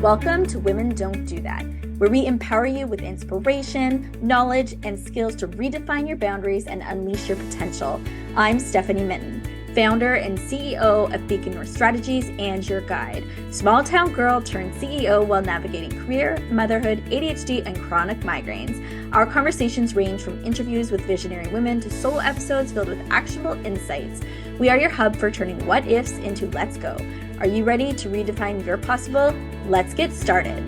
Welcome to Women Don't Do That, where we empower you with inspiration, knowledge, and skills to redefine your boundaries and unleash your potential. I'm Stephanie Minton, founder and CEO of Beacon North Strategies and your guide. Small town girl turned CEO while navigating career, motherhood, ADHD, and chronic migraines. Our conversations range from interviews with visionary women to solo episodes filled with actionable insights. We are your hub for turning what ifs into let's go. Are you ready to redefine your possible? Let's get started.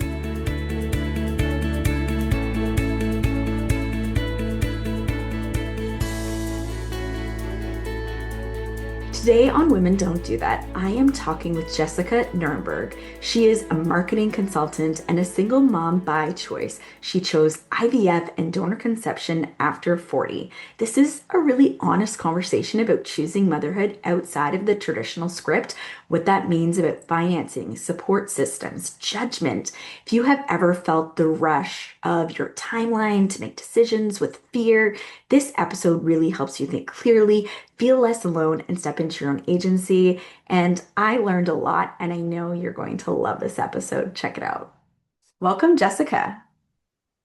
Today on Women Don't Do That, I am talking with Jessica Nuremberg. She is a marketing consultant and a single mom by choice. She chose IVF and donor conception after 40. This is a really honest conversation about choosing motherhood outside of the traditional script, what that means about financing, support systems, judgment. If you have ever felt the rush of your timeline to make decisions with fear, this episode really helps you think clearly, feel less alone, and step into your own agency. And I learned a lot, and I know you're going to love this episode. Check it out. Welcome, Jessica.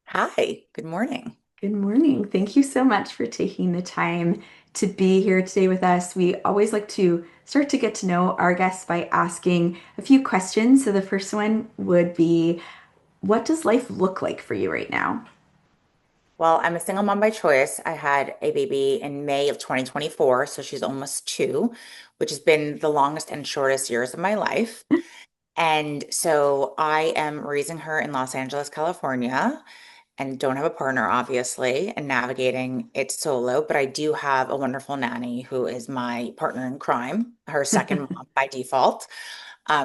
Hi, good morning. Good morning. Thank you so much for taking the time to be here today with us. We always like to start to get to know our guests by asking a few questions. So the first one would be, what does life look like for you right now? Well, I'm a single mom by choice. I had a baby in May of 2024, so she's almost two, which has been the longest and shortest years of my life. And so I am raising her in Los Angeles, California, and don't have a partner, obviously, and navigating it solo. But I do have a wonderful nanny who is my partner in crime, her second mom by default.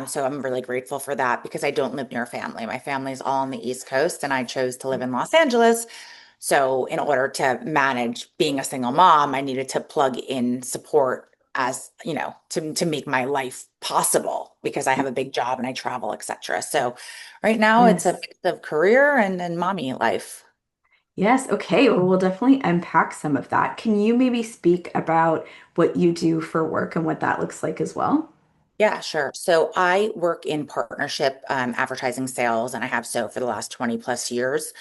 So I'm really grateful for that because I don't live near family. My family's all on the East Coast, and I chose to live in Los Angeles. So in order to manage being a single mom, I needed to plug in support as, to make my life possible because I have a big job and I travel, etc. So right now it's a Yes. mix of career and mommy life. Yes. Okay. Well, we'll definitely unpack some of that. Can you maybe speak about what you do for work and what that looks like as well? Yeah, sure. So I work in partnership advertising sales, and I have so for the last 20 plus years.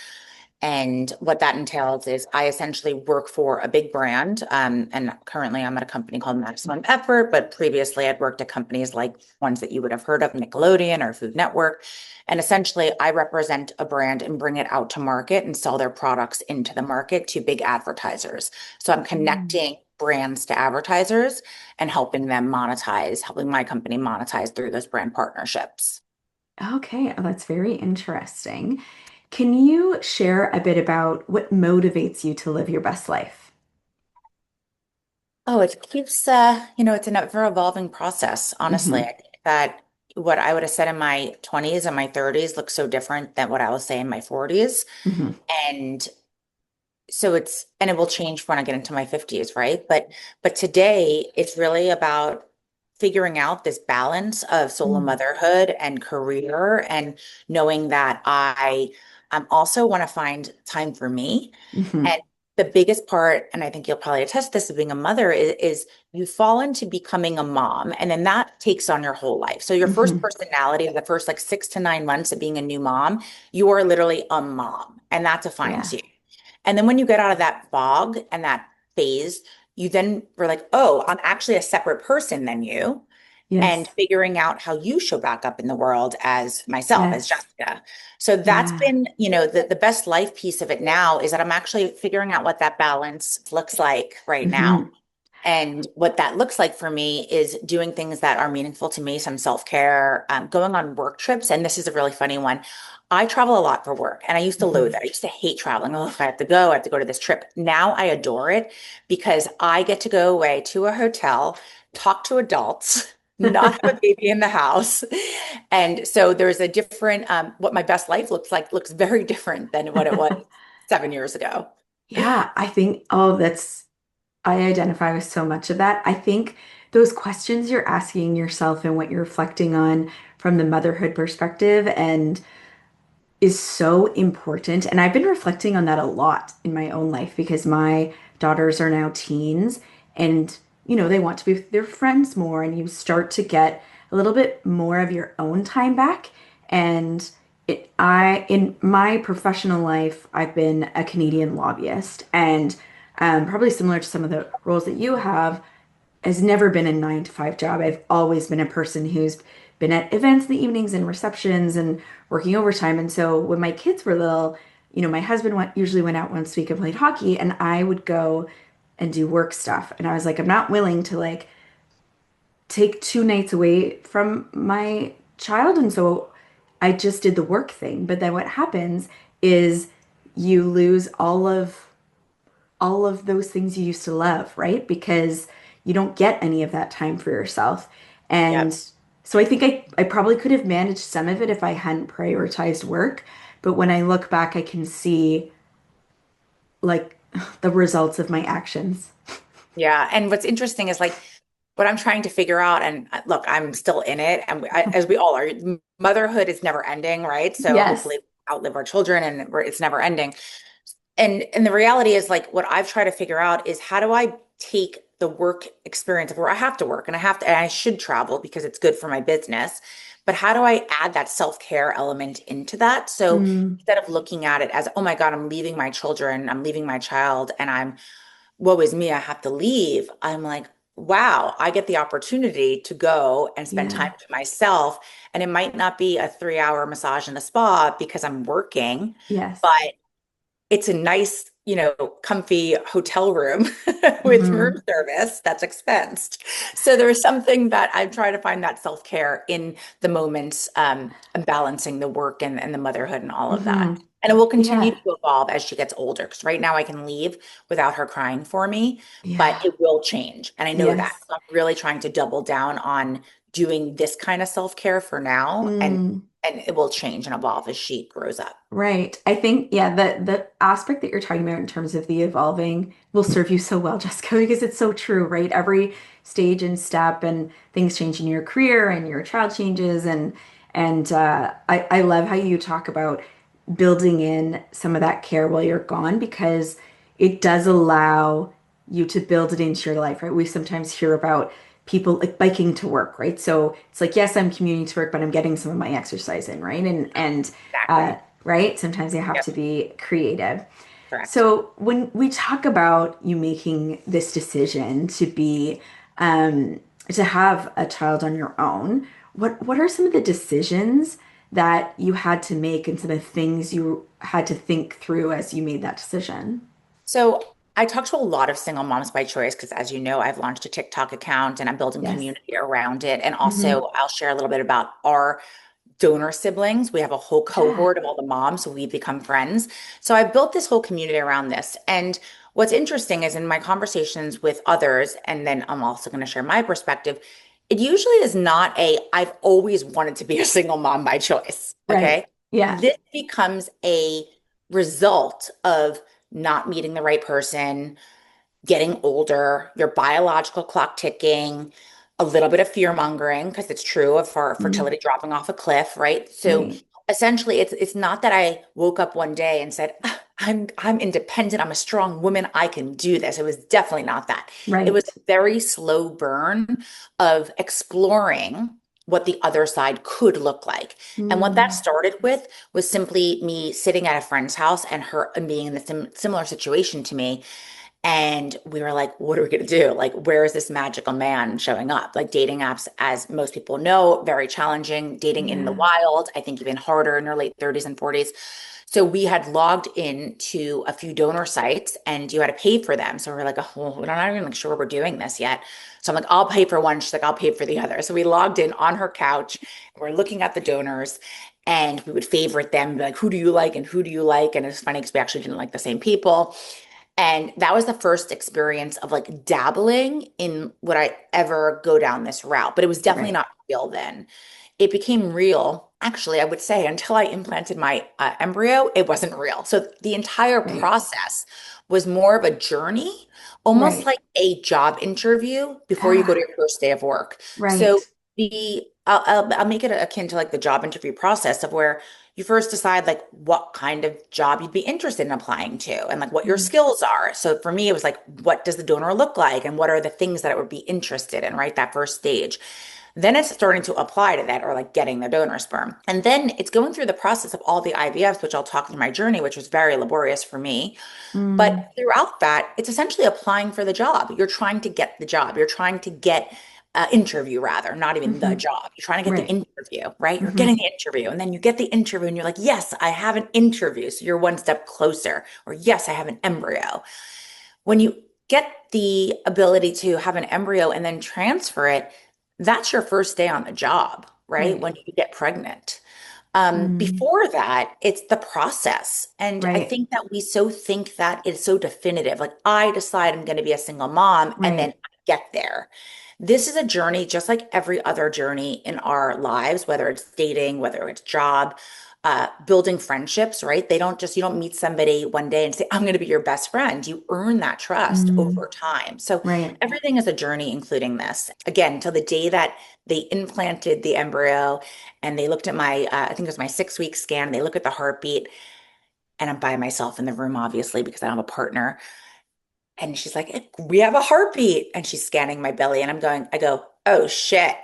And what that entails is I essentially work for a big brand. And currently I'm at a company called Maximum Effort, but previously I'd worked at companies like ones that you would have heard of, Nickelodeon or Food Network. And essentially I represent a brand and bring it out to market and sell their products into the market to big advertisers. So I'm Mm. connecting brands to advertisers and helping them monetize, helping my company monetize through those brand partnerships. Okay. Oh, that's very interesting. Can you share a bit about what motivates you to live your best life? Oh, it keeps, it's an ever evolving process, honestly. I Hmm. think that what I would have said in my 20s and my 30s looks so different than what I will say in my 40s. Hmm. And and it will change when I get into my 50s, right? But today it's really about figuring out this balance of solo motherhood and career and knowing that I also want to find time for me. Hmm. And the biggest part, and I think you'll probably attest to this of being a mother, is you fall into becoming a mom, and then that takes on your whole life. So your first Hmm. personality, the first like 6 to 9 months of being a new mom, you are literally a mom, and that defines Yeah. you. And then when you get out of that fog and that phase, you then were like, oh, I'm actually a separate person than you. And Yes. figuring out how you show back up in the world as myself, as Yes. Jessica. So that's Yeah. been, the best life piece of it now is that I'm actually figuring out what that balance looks like right now. Hmm. And what that looks like for me is doing things that are meaningful to me, some self-care, going on work trips. And this is a really funny one. I travel a lot for work and I used to loathe Hmm. it. I used to hate traveling. Oh, if I have to go, I have to go to this trip. Now I adore it because I get to go away to a hotel, talk to adults, not have a baby in the house. And so there's a different, what my best life looks like looks very different than what it was 7 years ago. Yeah, I think, oh, I identify with so much of that. I think those questions you're asking yourself and what you're reflecting on from the motherhood perspective and is so important. And I've been reflecting on that a lot in my own life because my daughters are now teens and, they want to be with their friends more and you start to get a little bit more of your own time back. And in my professional life, I've been a Canadian lobbyist, and probably similar to some of the roles that you have, has never been a 9 to 5 job. I've always been a person who's been at events in the evenings and receptions and working overtime. And so when my kids were little, my husband usually went out once a week and played hockey, and I would go and do work stuff. And I was like, I'm not willing to like take 2 nights away from my child. And so I just did the work thing. But then what happens is you lose all of those things you used to love, right? Because you don't get any of that time for yourself. Yep. And so I think I probably could have managed some of it if I hadn't prioritized work. But when I look back, I can see like the results of my actions. Yeah. And what's interesting is like what I'm trying to figure out, and look, I'm still in it, and as we all are, motherhood is never ending, right? So hopefully Yes. we outlive our children and it's never ending. And the reality is like what I've tried to figure out is how do I take the work experience of where I have to work and I should travel because it's good for my business. But how do I add that self-care element into that? So Mm, instead of looking at it as, oh my God, I'm leaving my children, I'm leaving my child, and woe is me, I have to leave. I'm like, wow, I get the opportunity to go and spend time yeah. to myself. And it might not be a 3 hour massage in the spa because I'm working, Yes. but it's a nice, comfy hotel room with room Hmm. service that's expensed. So there's something that I try to find that self-care in the moments, and balancing the work and the motherhood and all of that. Hmm. And it will continue Yeah. to evolve as she gets older. Because right now I can leave without her crying for me, but Yeah. it will change. And I know that. Yes. So I'm really trying to double down on doing this kind of self-care for now, Mm. and it will change and evolve as she grows up. Right. I think, yeah, the aspect that you're talking about in terms of the evolving will serve you so well, Jessica, because it's so true, right? Every stage and step and things change in your career and your child changes and I love how you talk about building in some of that care while you're gone because it does allow you to build it into your life, right? We sometimes hear about people like biking to work, right? So it's like, yes, I'm commuting to work, but I'm getting some of my exercise in, right? And uh, Exactly. right? Sometimes you have Yep. to be creative. Correct. So when we talk about you making this decision to be to have a child on your own, what are some of the decisions that you had to make and some of the things you had to think through as you made that decision? So I talk to a lot of single moms by choice because, as you know, I've launched a TikTok account and I'm building Yes. community around it. And Hmm. also, I'll share a little bit about our donor siblings. We have a whole Yeah. cohort of all the moms, so we become friends. So I built this whole community around this. And what's interesting is in my conversations with others, and then I'm also going to share my perspective, it usually is not I've always wanted to be a single mom by choice. Right. Okay. Yeah. This becomes a result of not meeting the right person, getting older, your biological clock ticking, a little bit of fear mongering because it's true of for Mm, fertility dropping off a cliff, right? So right. essentially it's not that I woke up one day and said, "Ah, I'm independent, I'm a strong woman, I can do this." It was definitely not that. It was Right. a very slow burn of exploring what the other side could look like. And what that Mm, started with was simply me sitting at a friend's house and being in the similar situation to me, and we were like, what are we going to do? Like, where is this magical man showing up? Like, dating apps, as most people know, very challenging. Dating in the yeah. wild, I think even harder in your late 30s and 40s. So we had logged in to a few donor sites and you had to pay for them. So we're like, oh, well, we're not even like sure we're doing this yet. So I'm like, I'll pay for one. She's like, I'll pay for the other. So we logged in on her couch. We're looking at the donors and we would favorite them, be like, who do you like and who do you like? And it's funny because we actually didn't like the same people. And that was the first experience of like dabbling in would I ever go down this route. But it was definitely Right. not real then. It became real, actually, I would say, until I implanted my embryo, it wasn't real. So the entire Right. process was more of a journey, almost Right. like a job interview before you go to Ah, your first day of work. So right. I'll make it akin to like the job interview process of where you first decide like what kind of job you'd be interested in applying to and like what your Mm, skills are. So for me, it was like, what does the donor look like? And what are the things that I would be interested in, right? That first stage. Then it's starting to apply to that or like getting the donor sperm. And then it's going through the process of all the IVFs, which I'll talk through my journey, which was very laborious for me. But Mm, throughout that, it's essentially applying for the job. You're trying to get the job. You're trying to get interview rather, not even the hmm. job. You're trying to get the Right. interview, right? You're Hmm. getting the interview, and then you get the interview, and you're like, yes, I have an interview. So you're one step closer, or yes, I have an embryo. When you get the ability to have an embryo and then transfer it, that's your first day on the job, right? Right. When you get pregnant. Mm, Before that, it's the process. And I right. think that we so think that it's so definitive. Like, I decide I'm going to be a single mom and then Right. I get there. This is a journey just like every other journey in our lives, whether it's dating, whether it's job, building friendships, right? You don't meet somebody one day and say, I'm going to be your best friend. You earn that trust Mm, over time. So right. everything is a journey, including this. Again, till the day that they implanted the embryo and they looked at my, I think it was my 6 week scan, they look at the heartbeat, and I'm by myself in the room, obviously, because I don't have a partner. And she's like, we have a heartbeat. And she's scanning my belly. And I go, oh shit.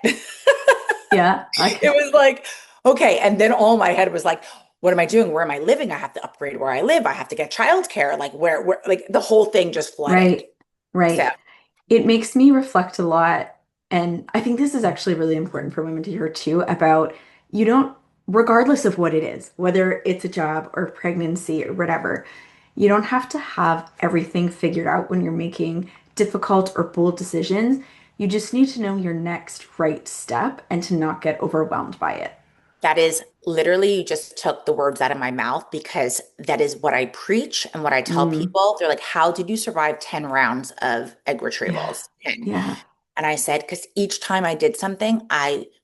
Yeah. It Okay. was like, okay. And then all my head was like, what am I doing? Where am I living? I have to upgrade where I live. I have to get childcare. Like like the whole thing just flooded. Right. So Right. It makes me reflect a lot. And I think this is actually really important for women to hear too about you don't, regardless of what it is, whether it's a job or pregnancy or whatever, you don't have to have everything figured out when you're making difficult or bold decisions. You just need to know your next right step and to not get overwhelmed by it. that is literally, you just took the words out of my mouth because that is what I preach and what I tell Mm, people. They're like, how did you survive 10 rounds of egg yeah. retrievals? 10. Yeah. And I said, because each time I did something,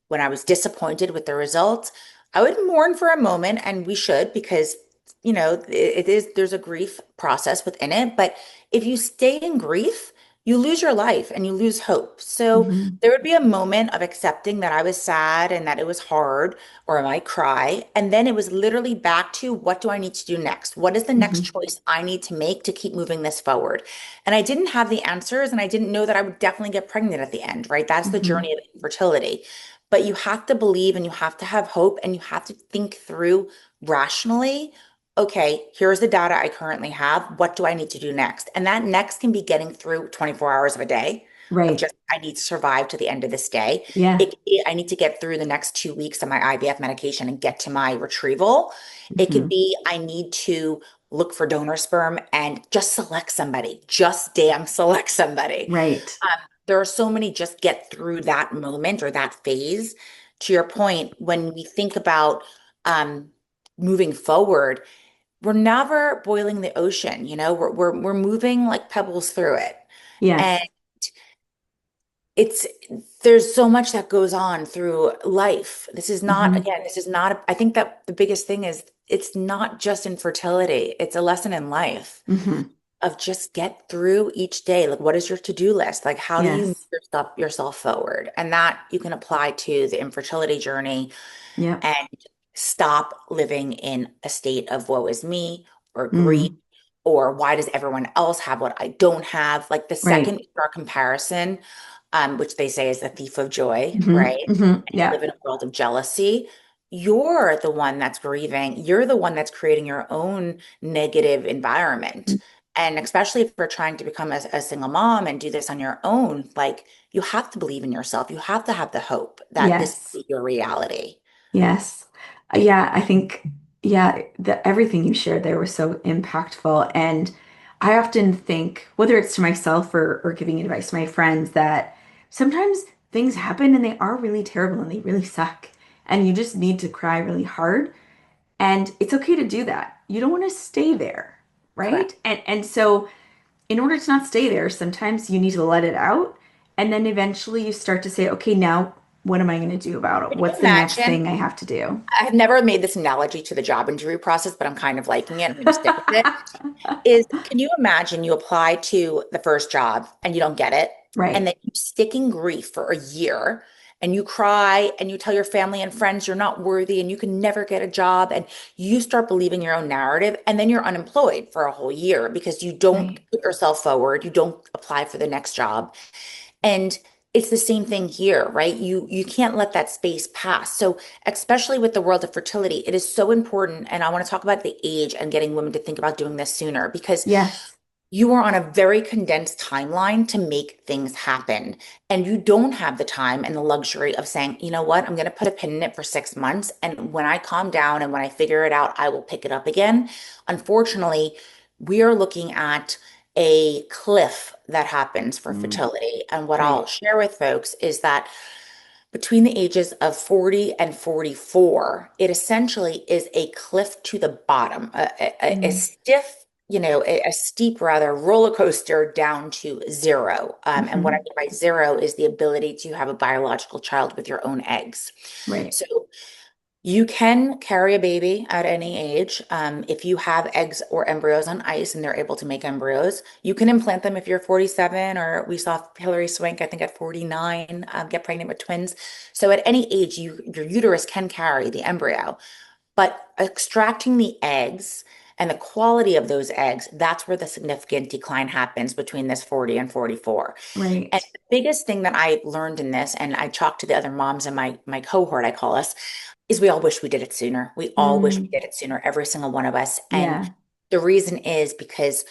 when I was disappointed with the results, I would mourn for a moment, and we should, because, there's a grief process within it. But if you stay in grief, you lose your life and you lose hope. So Hmm. there would be a moment of accepting that I was sad and that it was hard, or I might cry. And then it was literally back to, what do I need to do next? What is the next Hmm. choice I need to make to keep moving this forward? And I didn't have the answers, and I didn't know that I would definitely get pregnant at the end, right? That's the Hmm. journey of infertility. But you have to believe and you have to have hope and you have to think through rationally. Okay, here's the data I currently have. What do I need to do next? And that next can be getting through 24 hours of a day of Right. just, I need to survive to the end of this day. Yeah. I need to get through the next 2 weeks of my IVF medication and get to my retrieval. It could Hmm. be, I need to look for donor sperm and just select somebody, just damn select somebody. Right. There are so many, just get through that moment or that phase. To your point, when we think about um, moving forward, we're never boiling the ocean, we're moving like pebbles through it. And Yes. it's there's so much that goes on through life. This is not, Hmm. again, this is not, I think that the biggest thing is it's not just infertility, it's a lesson in life Hmm. of just get through each day. Like, what is your to-do list? Like, how do you move Yes. yourself forward? And that you can apply to the infertility journey Yep. and stop living in a state of woe is me or grief Mm. or why does everyone else have what I don't have? Like, the Right. second you start comparison, which they say is the thief of joy, Hmm. right? Hmm. And you Yeah. live in a world of jealousy. You're the one that's grieving. You're the one that's creating your own negative environment. And especially if you're trying to become a single mom and do this on your own, like, you have to believe in yourself. You have to have the hope that this Yes. is your reality. Yes. Yeah, I think, yeah, everything you shared there was so impactful. And I often think, whether it's to myself or giving advice to my friends, that sometimes things happen and they are really terrible and they really suck. And you just need to cry really hard. And it's okay to do that. You don't want to stay there, right? Correct. And so in order to not stay there, sometimes you need to let it out. And then eventually you start to say, okay, now what am I going to do about it? Can you What's the next imagine? thing I have to do? I've never made this analogy to the job interview process, but I'm kind of liking it. I'm going to stick with it. Is, can you imagine you apply to the first job and you don't get it? And Right, then you stick in grief for a year and you cry and you tell your family and friends you're not worthy and you can never get a job. And you start believing your own narrative. And then you're unemployed for a whole year because you don't right. put yourself forward. You don't apply for the next job. And it's the same thing here, right? You can't let that space pass. So, especially with the world of fertility, it is so important. And I want to talk about the age and getting women to think about doing this sooner because Yes. you are on a very condensed timeline to make things happen. And you don't have the time and the luxury of saying, you know what, I'm going to put a pin in it for 6 months. And when I calm down and when I figure it out, I will pick it up again. Unfortunately, we are looking at a cliff that happens for Mm, fertility. And what I'll right. share with folks is that between the ages of 40 and 44, it essentially is a cliff to the bottom, a Mm, stiff, a steep rather roller coaster down to zero. And what I hmm. mean by zero is the ability to have a biological child with your own eggs. Right. So you can carry a baby at any age. If you have eggs or embryos on ice and they're able to make embryos, you can implant them if you're 47, or we saw Hilary Swank, I think at 49, get pregnant with twins. So at any age, your uterus can carry the embryo. But extracting the eggs and the quality of those eggs, that's where the significant decline happens between this 40 and 44. And Right. the biggest thing that I learned in this, and I talked to the other moms in my cohort, I call us, is we all wish we did it sooner. We all wish we Mm, did it sooner, every single one of us. And yeah. the reason is because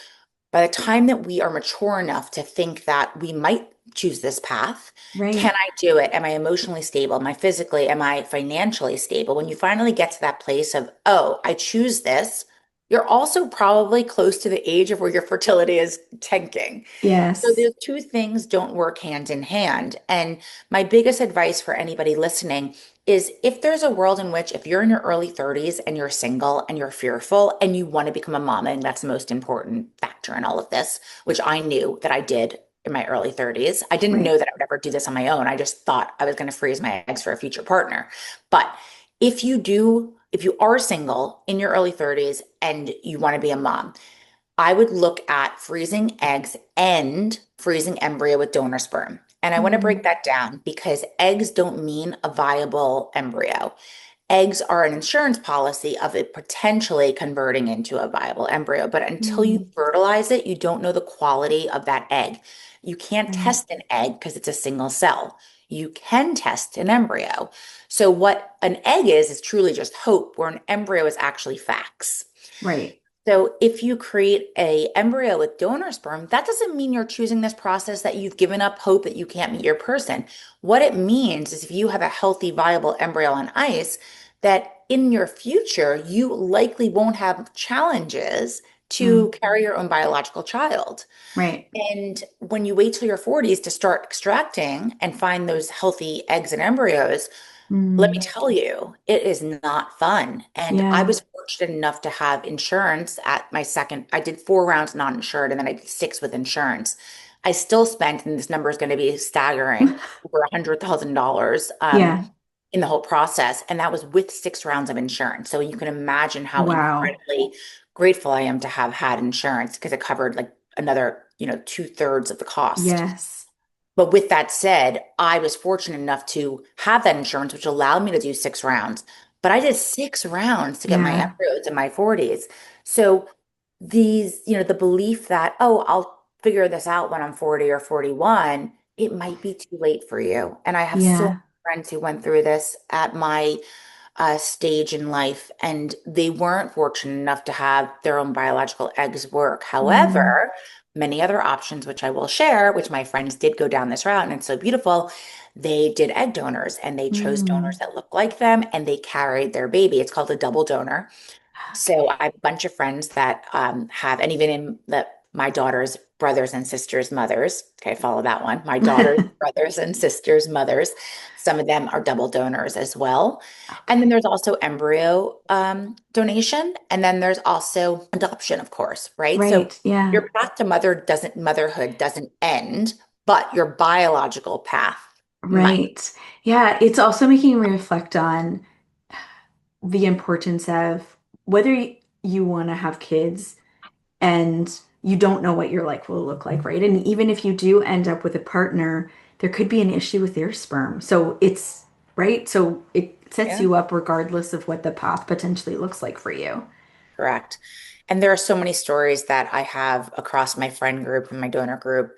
by the time that we are mature enough to think that we might choose this path, can Right. I do it? Am I emotionally stable? Am I physically? Am I financially stable? When you finally get to that place of, oh, I choose this, you're also probably close to the age of where your fertility is tanking. So Yes. those two things don't work hand in hand. And my biggest advice for anybody listening is if there's a world in which if you're in your early 30s and you're single and you're fearful and you want to become a mom, and that's the most important factor in all of this, which I knew that I did in my early 30s. I didn't Right. know that I would ever do this on my own. I just thought I was going to freeze my eggs for a future partner. But if you are single in your early 30s and you want to be a mom, I would look at freezing eggs and freezing embryo with donor sperm. And I want to break Mm, that down because eggs don't mean a viable embryo. Eggs are an insurance policy of it potentially converting into a viable embryo. But until you mm, fertilize it, you don't know the quality of that egg. You can't right. test an egg because it's a single cell. You can test an embryo. So, what an egg is truly just hope, where an embryo is actually facts. Right. So if you create a embryo with donor sperm, that doesn't mean you're choosing this process that you've given up hope that you can't meet your person. What it means is if you have a healthy, viable embryo on ice, that in your future, you likely won't have challenges to Mm, carry your own biological child. right. And when you wait till your 40s to start extracting and find those healthy eggs and embryos, let me Mm, tell you, it is not fun. And I yeah. was fortunate enough to have insurance at my second. I did 4 rounds non-insured and then I did six with insurance. I still spent, and this number is going to be staggering, over $100,000 Yeah. in the whole process. And that was with 6 rounds of insurance. So you can imagine how Wow. incredibly grateful I am to have had insurance because it covered like another, 2/3 of the cost. Yes. But with that said, I was fortunate enough to have that insurance, which allowed me to do 6 rounds. But I did 6 rounds to get my Yeah. embryos in my 40s. So the belief that, oh, I'll figure this out when I'm 40 or 41, it might be too late for you. And I have so many Yeah. friends who went through this at my stage in life, and they weren't fortunate enough to have their own biological eggs work. Mm, However, many other options, which I will share, which my friends did go down this route, and it's so beautiful. They did egg donors and they chose donors mm. that look like them and they carried their baby. It's called a double donor. So Okay. I have a bunch of friends that have, and even in my daughter's brothers and sisters' mothers. Okay, follow that one. My daughter's brothers and sisters' mothers. Some of them are double donors as well. And then Okay. there's also embryo donation, and then there's also adoption, of course, right? So Right. Yeah. your path to motherhood doesn't end, but your biological path might. Right. Yeah. It's also making me reflect on the importance of whether you want to have kids and you don't know what your life will look like, right? And even if you do end up with a partner, there could be an issue with their sperm. So it's right. So it sets Yeah. you up regardless of what the path potentially looks like for you. Correct. And there are so many stories that I have across my friend group and my donor group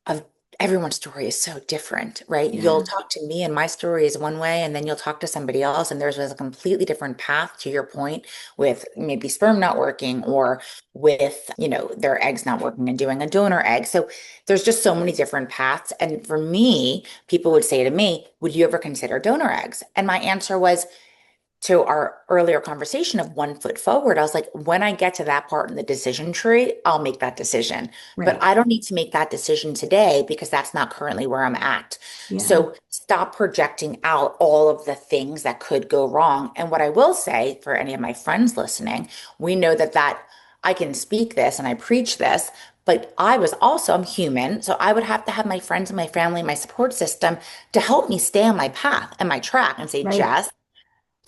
of everyone's story is so different, right? You'll Yeah. talk to me and my story is one way, and then you'll talk to somebody else, and there's a completely different path to your point with maybe sperm not working or with, their eggs not working and doing a donor egg. So there's just so many different paths. And for me, people would say to me, would you ever consider donor eggs? And my answer was, to our earlier conversation of 1 foot forward, I was like, when I get to that part in the decision tree, I'll make that decision. But Right. I don't need to make that decision today because that's not currently where I'm at. Yeah. So stop projecting out all of the things that could go wrong. And what I will say for any of my friends listening, we know that I can speak this and I preach this, but I'm human. So I would have to have my friends and my family, my support system to help me stay on my path and my track and say, Right. Jess,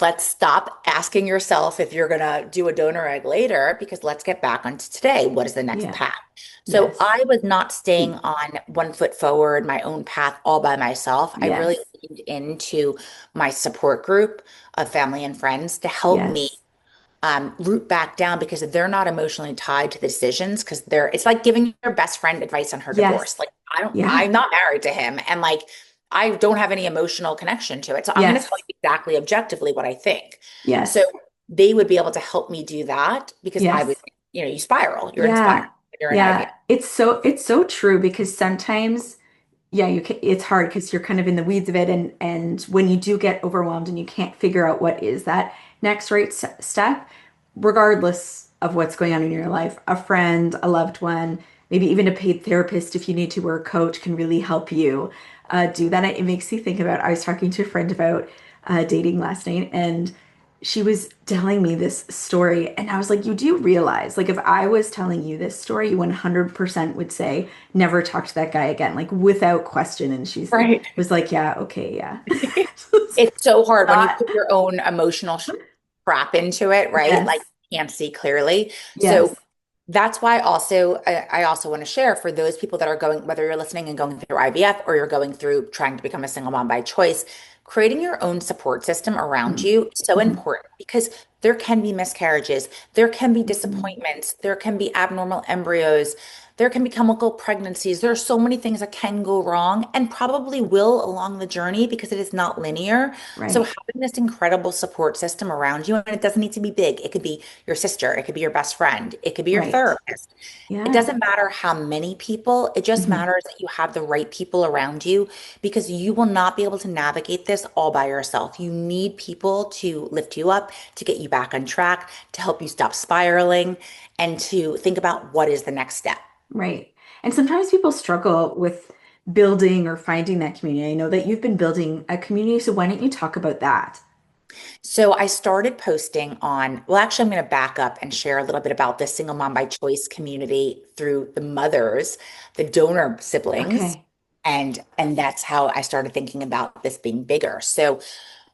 let's stop asking yourself if you're going to do a donor egg later, because let's get back onto today. What is the next Yeah. path? So Yes. I was not staying on 1 foot forward, my own path all by myself. I really Yes. leaned into my support group of family and friends to help me Yes. root back down because they're not emotionally tied to the decisions because it's like giving your best friend advice on her Yes. divorce. Like Yeah. I'm not married to him and like I don't have any emotional connection to it. So I'm going to tell Yes. you exactly objectively what I think. So Yes. they would be able to help me do that because I was, Yes. you spiral, you're inspired, Yeah. you're an IVF. Yeah. It's so true because sometimes yeah, it's hard because you're kind of in the weeds of it and when you do get overwhelmed and you can't figure out what is that next right step, regardless of what's going on in your life, a friend, a loved one, maybe even a paid therapist if you need to, or a coach can really help you do that. It makes me think about I was talking to a friend about dating last night and she was telling me this story and I was like, you do realize, like if I was telling you this story, you 100% would say, never talk to that guy again, like without question. And she's Right. was like, yeah, okay, yeah. It's so hard when you Not, put your own emotional crap into it, right? Like yes, you can't see clearly. So yes, that's why also I also want to share for those people that are going, whether you're listening and going through IVF or you're going through trying to become a single mom by choice, creating your own support system around mm, you is so mhm, important because there can be miscarriages, there can be mhm, disappointments, there can be abnormal embryos, there can be chemical pregnancies. There are so many things that can go wrong and probably will along the journey because it is not linear. So right, having this incredible support system around you, and it doesn't need to be big. It could be your sister, it could be your best friend, it could be your right, therapist. It yeah, doesn't matter how many people, it just mhm, matters that you have the right people around you because you will not be able to navigate this all by yourself. You need people to lift you up, to get you back on track, to help you stop spiraling, and to think about what is the next step. right. And sometimes people struggle with building or finding that community. I know that you've been building a community, so why don't you talk about that? So I started posting on, well, actually, I'm going to back up and share a little bit about the single mom by choice community through the mothers, the donor siblings. Okay. And that's how I started thinking about this being bigger. So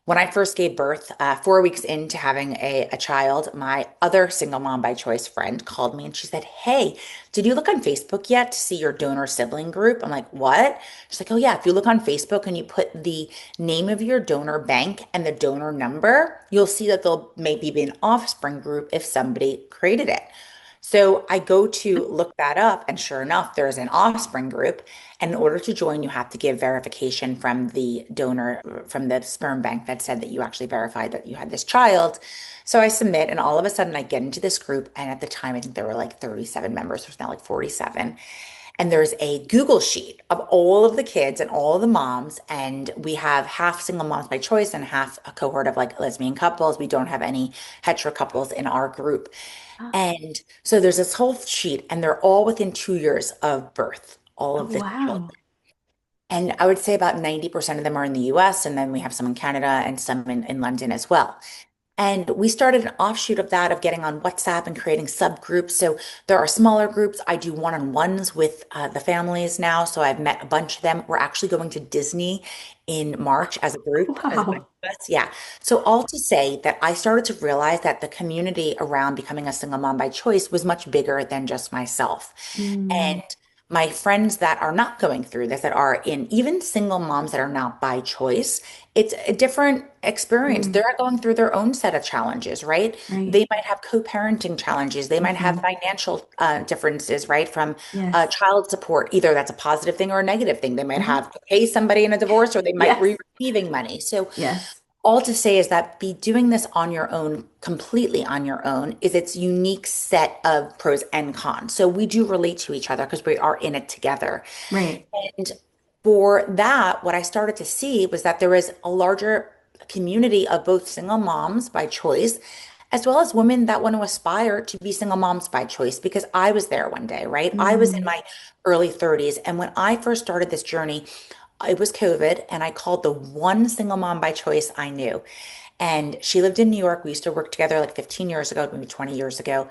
when I first gave birth, 4 weeks into having a child, my other single mom by choice friend called me and she said, "Hey, did you look on Facebook yet to see your donor sibling group?" I'm like, "What?" She's like, "Oh, yeah, if you look on Facebook and you put the name of your donor bank and the donor number, you'll see that there'll maybe be an offspring group if somebody created it." So I go to look that up, and sure enough, there's an offspring group. And in order to join, you have to give verification from the donor, from the sperm bank that said that you actually verified that you had this child. So I submit, and all of a sudden I get into this group. And at the time, I think there were like 37 members, there's now like 47. And there's a Google sheet of all of the kids and all of the moms. And we have half single moms by choice and half a cohort of like lesbian couples. We don't have any hetero couples in our group. And so there's this whole sheet, and they're all within 2 years of birth, all Oh, of the wow. children. And I would say about 90% of them are in the US, and then we have some in Canada and some in London as well. And we started an offshoot of that of getting on WhatsApp and creating subgroups. So there are smaller groups. I do one-on-ones with the families now. So I've met a bunch of them. We're actually going to Disney in March as a group, as a bunch Wow. of us. Yeah. So all to say that I started to realize that the community around becoming a single mom by choice was much bigger than just myself. Mm, my friends that are not going through this, that are in even single moms that are not by choice, it's a different experience. Mm, They're going through their own set of challenges, right? right. They might have co-parenting challenges. They might have Hmm. financial differences, right? From Yes. child support, either that's a positive thing or a negative thing. They might Hmm. have to pay somebody in a divorce, or they might be Yes. receiving money. So Yes. all to say is that be doing this on your own, completely on your own, is its unique set of pros and cons. So we do relate to each other because we are in it together. Right. And for that, what I started to see was that there was a larger community of both single moms by choice, as well as women that want to aspire to be single moms by choice. Because I was there one day, right? I was in Mm, my early 30s. And when I first started this journey, it was COVID, and I called the one single mom by choice I knew. And she lived in New York. We used to work together like 15 years ago, maybe 20 years ago.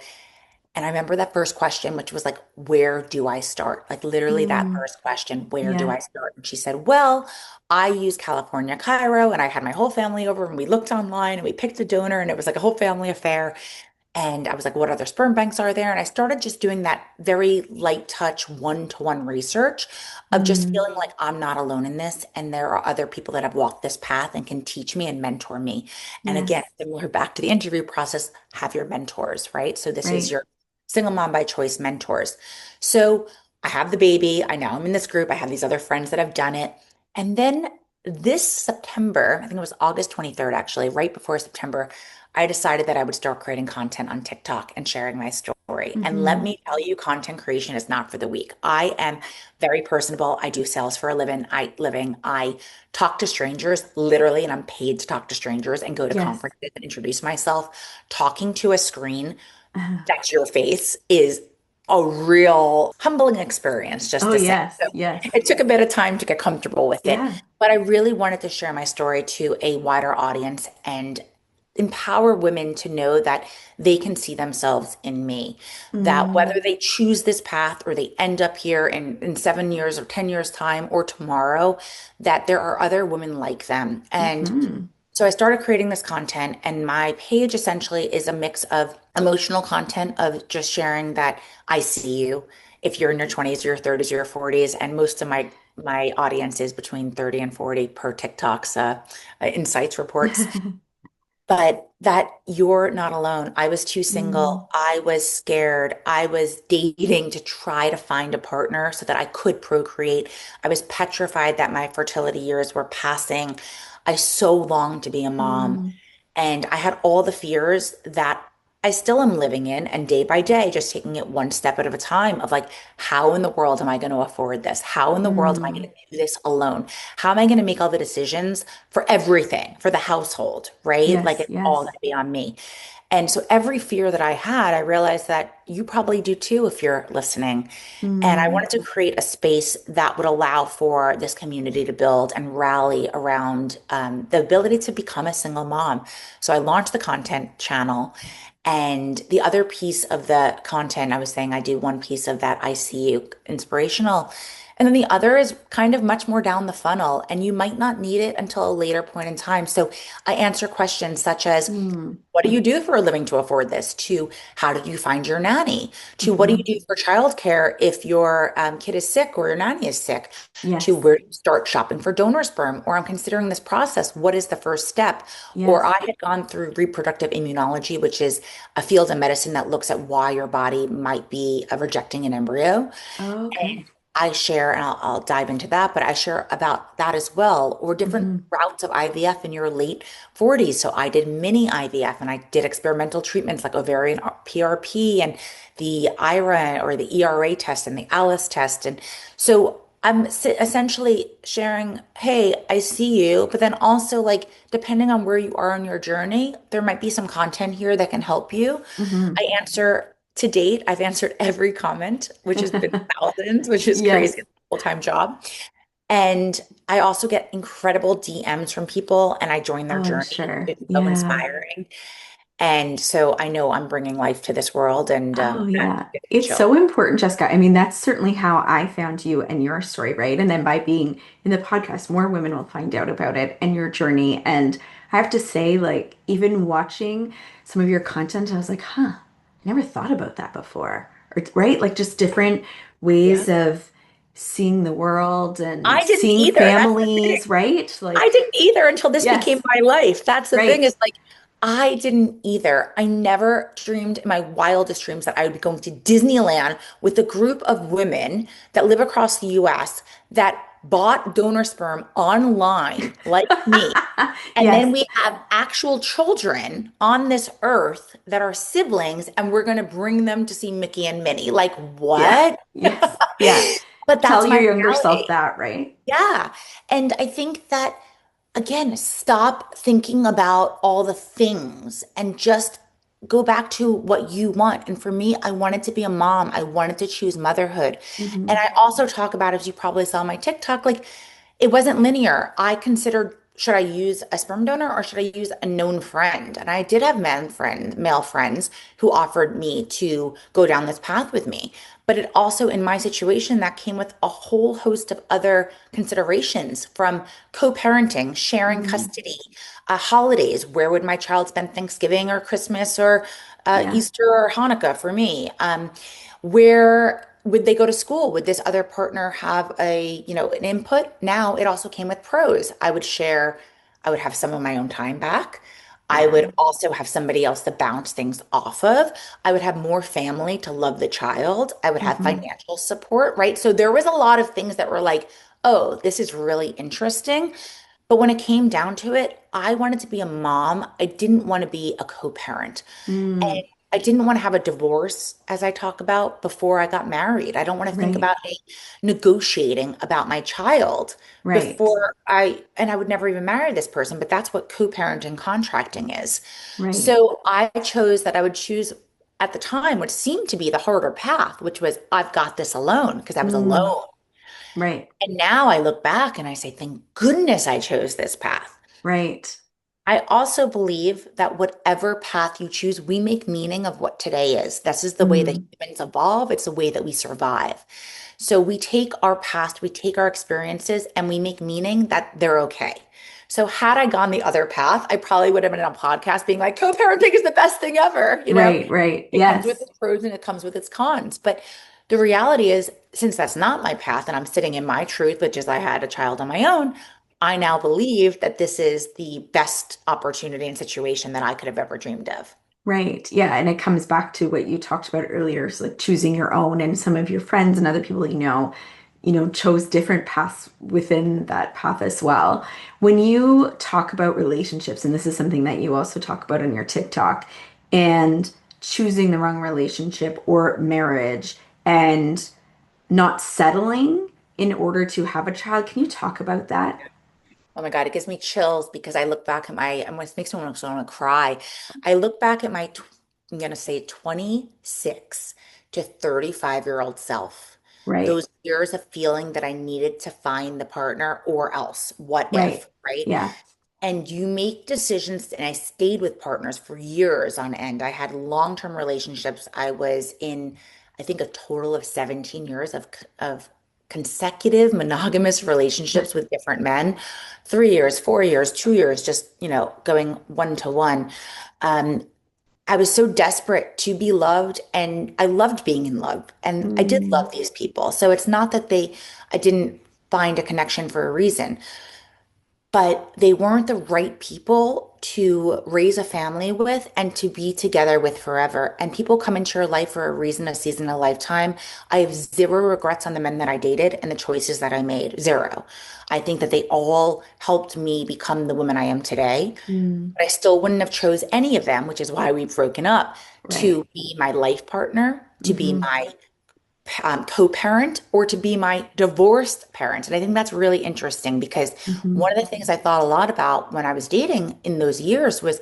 And I remember that first question, which was like, where do I start? Like literally that mm, first question, where do yeah. I start? And she said, well, I use California, Cairo, and I had my whole family over and we looked online and we picked a donor and it was like a whole family affair. And I was like, what other sperm banks are there? And I started just doing that very light touch one-to-one research of just Mm, feeling like I'm not alone in this. And there are other people that have walked this path and can teach me and mentor me. And again, yes. similar back to the interview process, have your mentors, right? So this is Right. your single mom by choice mentors. So I have the baby. I know I'm in this group. I have these other friends that have done it. And then this September, I think it was August 23rd, actually, right before September, I decided that I would start creating content on TikTok and sharing my story. And let Hmm. me tell you, content creation is not for the weak. I am very personable. I do sales for a living. I talk to strangers literally, and I'm paid to talk to strangers and go to Yes. conferences and introduce myself. Talking to a screen Uh, that's your face is a real humbling experience, just oh, to say. yes. So Yes. it took a bit of time to get comfortable with it, Yeah. but I really wanted to share my story to a wider audience and empower women to know that they can see themselves in me. That Mm, whether they choose this path or they end up here in 7 years or 10 years time or tomorrow, that there are other women like them. And hmm. so I started creating this content, and my page essentially is a mix of emotional content of just sharing that I see you if you're in your 20s, your 30s, your 40s, and most of my audience is between 30 and 40 per TikTok's insights reports. But that you're not alone. I was too Mm, single. I was scared. I was dating to try to find a partner so that I could procreate. I was petrified that my fertility years were passing. I so longed to be a mom. mm, And I had all the fears that I still am living in, and day by day, just taking it one step at a time of like, how in the world am I going to afford this? How in the world am I going mm. to do this alone? How am I going to make all the decisions for everything, for the household, right? Like Yes. it's all going Yes. to be on me. And so every fear that I had, I realized that you probably do too if you're listening. And I Mm, wanted to create a space that would allow for this community to build and rally around the ability to become a single mom. So I launched the content channel. And the other piece of the content, I was saying I do one piece of that ICU inspirational. And then the other is kind of much more down the funnel, and you might not need it until a later point in time. So I answer questions such as, mm, what do you do for a living to afford this? To how did you find your nanny? To what do you hmm. do for childcare if your kid is sick or your nanny is sick? To Yes. where do you start shopping for donor sperm? Or I'm considering this process. What is the first step? Or I Yes. had gone through reproductive immunology, which is a field of medicine that looks at why your body might be rejecting an embryo. Okay. I share, and I'll dive into that, but I share about that as well, or different Hmm. routes of IVF in your late 40s. So I did mini IVF and I did experimental treatments like ovarian PRP and the IRA or the ERA test and the ALICE test. And so I'm essentially sharing, hey, I see you, but then also like depending on where you are on your journey, there might be some content here that can help you. Hmm. I answer to date, I've answered every comment, which has been thousands, which is crazy. Yes. It's a full-time job. And I also get incredible DMs from people, and I join Oh, their I'm journey. sure. It's so Yeah. inspiring. And so I know I'm bringing life to this world, and Oh, yeah. it's It's chill. so important, Jessica. I mean, that's certainly how I found you and your story, right? And then by being in the podcast, more women will find out about it and your journey. And I have to say, even watching some of your content, I was like, huh, I never thought about that before. right? Like just different Yeah. ways of seeing the world and I didn't seeing either. That's the thing. families, right? I Like, didn't either until this became yes, my life. That's the thing right. is like, I didn't either. I never dreamed in my wildest dreams that I would be going to Disneyland with a group of women that live across the US that bought donor sperm online, like me. And then Yes, we have actual children on this earth that are siblings, and we're going to bring them to see Mickey and Minnie. Like, yeah, what? yes, yeah. But Tell that's your my younger self reality. that, right? Yeah. And I think that, again, stop thinking about all the things and just go back to what you want. And for me, I wanted to be a mom. I wanted to choose motherhood. And Hmm. I also talk about, as you probably saw on my TikTok, like it wasn't linear. I considered, should I use a sperm donor or should I use a known friend? And I did have male friends who offered me to go down this path with me. But it also, in my situation, that came with a whole host of other considerations from co-parenting, sharing Mm, custody, holidays. Where would my child spend Thanksgiving or Christmas or yeah. Easter or Hanukkah for me? Where would they go to school? Would this other partner have an input? Now it also came with pros. I would have some of my own time back. I Yeah. would also have somebody else to bounce things off of. I would have more family to love the child. I would have Hmm. financial support, right? So there was a lot of things that were like, oh, this is really interesting. But when it came down to it, I wanted to be a mom. I didn't want to be a co-parent. Mm, And I didn't want to have a divorce, as I talk about, before I got married. I don't want to think right, about negotiating about my child right, before and I would never even marry this person, but that's what co-parenting contracting is. right. So I chose that I would choose at the time what seemed to be the harder path, which was I've got this alone because I was Mm, alone. right, And now I look back and I say, thank goodness I chose this path. right. I also believe that whatever path you choose, we make meaning of what today is. This is the way that Mm, humans evolve. It's the way that we survive. So we take our past, we take our experiences, and we make meaning that they're okay. So had I gone the other path, I probably would have been on a podcast being like, co-parenting is the best thing ever. right, right. It comes with Yes, its pros and it comes with its cons. But the reality is, since that's not my path and I'm sitting in my truth, which is I had a child on my own, I now believe that this is the best opportunity and situation that I could have ever dreamed of. right. Yeah. And it comes back to what you talked about earlier. So like choosing your own and some of your friends and other people chose different paths within that path as well. When you talk about relationships, and this is something that you also talk about on your TikTok, and choosing the wrong relationship or marriage and not settling in order to have a child, can you talk about that? Oh my God, it gives me chills because I look back at and it makes me want to cry. I look back at I'm going to say 26 to 35-year-old self. Right, Those years of feeling that I needed to find the partner or else, what right. if, right? Yeah, And you make decisions, and I stayed with partners for years on end. I had long-term relationships. I was in, I think, a total of 17 years of consecutive monogamous relationships with different men, 3 years, 4 years, 2 years, just, going one to one. Um, I was so desperate to be loved, and I loved being in love, and I did mm, love these people. So it's not that I didn't find a connection for a reason, but they weren't the right people to raise a family with and to be together with forever. And people come into your life for a reason, a season, a lifetime. I have zero regrets on the men that I dated and the choices that I made. Zero. I think that they all helped me become the woman I am today. mm, But I still wouldn't have chose any of them, which is why we've broken up, right. to be my life partner, to be Hmm. my co-parent, or to be my divorced parent. And I think that's really interesting because Hmm. one of the things I thought a lot about when I was dating in those years was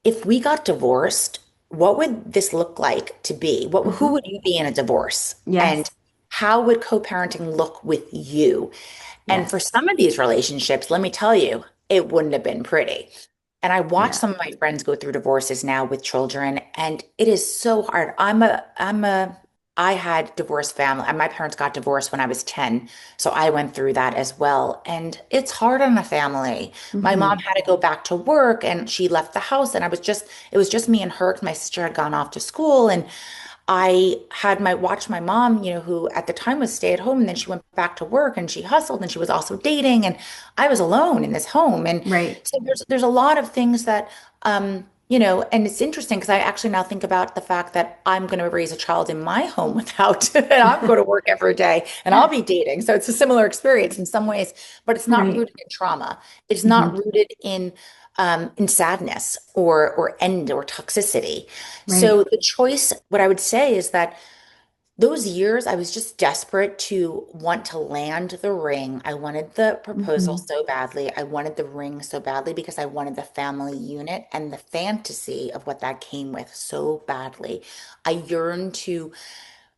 if we got divorced, what would this look like to be? Who Hmm. would you be in a divorce? And Yes, how would co-parenting look with you? And for yes, some of these relationships, let me tell you, it wouldn't have been pretty. And I watch yeah. some of my friends go through divorces now with children, and it is so hard. I had divorced family. My parents got divorced when I was 10, so I went through that as well. And it's hard on a family. My mom Hmm. had to go back to work and she left the house, and it was just me and her. 'Cause my sister had gone off to school, and I had my watched my mom, who at the time was stay at home, and then she went back to work and she hustled and she was also dating, and I was alone in this home. And Right. so there's a lot of things that and it's interesting because I actually now think about the fact that I'm going to raise a child in my home without, and I'm going to work every day and I'll be dating. So it's a similar experience in some ways, but it's not Right. rooted in trauma. It's not Hmm. rooted in sadness or end or toxicity. So Right. the choice, what I would say is that those years, I was just desperate to want to land the ring. I wanted the proposal Hmm. so badly. I wanted the ring so badly because I wanted the family unit and the fantasy of what that came with so badly. I yearned to